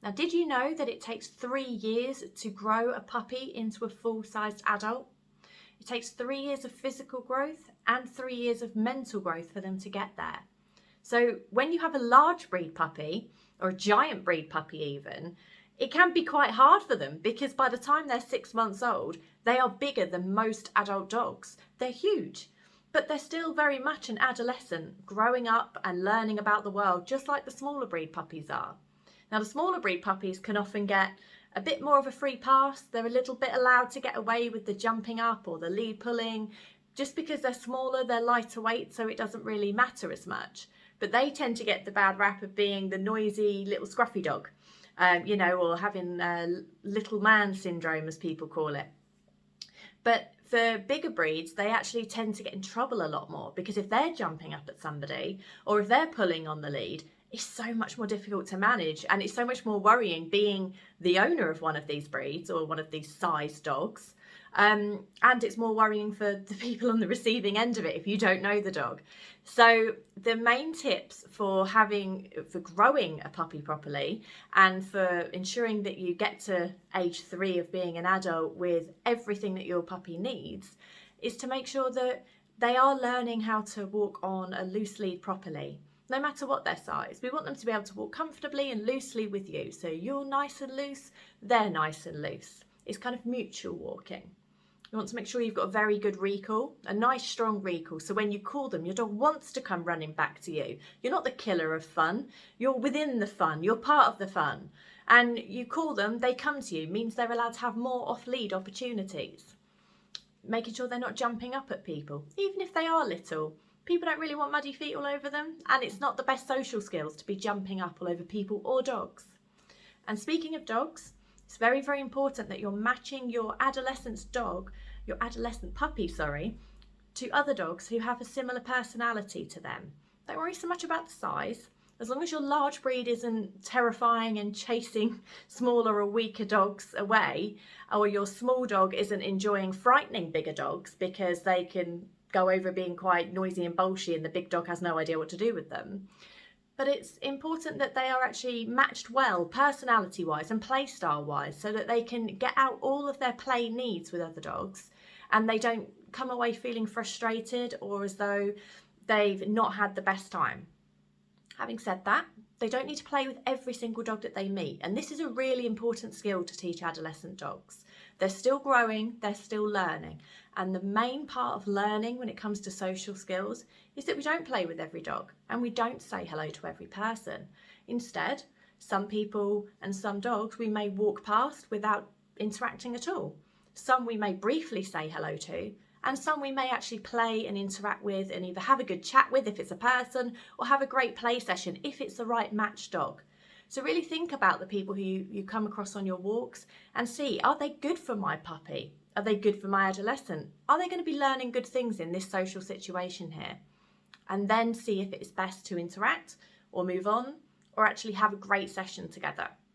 Now, did you know that it takes 3 years to grow a puppy into a full-sized adult? It takes 3 years of physical growth and 3 years of mental growth for them to get there. So when you have a large breed puppy, or a giant breed puppy even, it can be quite hard for them because by the time they're 6 months old, they are bigger than most adult dogs. They're huge, but they're still very much an adolescent, growing up and learning about the world, just like the smaller breed puppies are. Now, the smaller breed puppies can often get a bit more of a free pass. They're a little bit allowed to get away with the jumping up or the lead pulling. Just because they're smaller, they're lighter weight, so it doesn't really matter as much. But they tend to get the bad rap of being the noisy little scruffy dog, or having little man syndrome, as people call it. But for bigger breeds, they actually tend to get in trouble a lot more because if they're jumping up at somebody or if they're pulling on the lead, it's so much more difficult to manage, and it's so much more worrying being the owner of one of these breeds or one of these size dogs. And it's more worrying for the people on the receiving end of it if you don't know the dog. So the main tips for growing a puppy properly and for ensuring that you get to age 3 of being an adult with everything that your puppy needs is to make sure that they are learning how to walk on a loose lead properly. No matter what their size, we want them to be able to walk comfortably and loosely with you. So you're nice and loose, they're nice and loose. It's kind of mutual walking. You want to make sure you've got a very good recall, a nice strong recall. So when you call them, your dog wants to come running back to you. You're not the killer of fun. You're within the fun. You're part of the fun. And you call them, they come to you, means they're allowed to have more off-lead opportunities. Making sure they're not jumping up at people, even if they are little. People don't really want muddy feet all over them, and it's not the best social skills to be jumping up all over people or dogs. And speaking of dogs, it's very, very important that you're matching your adolescent puppy, to other dogs who have a similar personality to them. Don't worry so much about the size. As long as your large breed isn't terrifying and chasing smaller or weaker dogs away, or your small dog isn't enjoying frightening bigger dogs because they can go over being quite noisy and bolshy and the big dog has no idea what to do with them. But it's important that they are actually matched well, personality-wise and play style-wise, so that they can get out all of their play needs with other dogs and they don't come away feeling frustrated or as though they've not had the best time. Having said that, they don't need to play with every single dog that they meet, and this is a really important skill to teach adolescent dogs. They're still growing, they're still learning, and the main part of learning when it comes to social skills is that we don't play with every dog and we don't say hello to every person. Instead, some people and some dogs we may walk past without interacting at all. Some we may briefly say hello to, and some we may actually play and interact with and either have a good chat with if it's a person or have a great play session if it's the right match dog. So really think about the people who you come across on your walks and see, are they good for my puppy? Are they good for my adolescent? Are they going to be learning good things in this social situation here? And then see if it's best to interact or move on or actually have a great session together.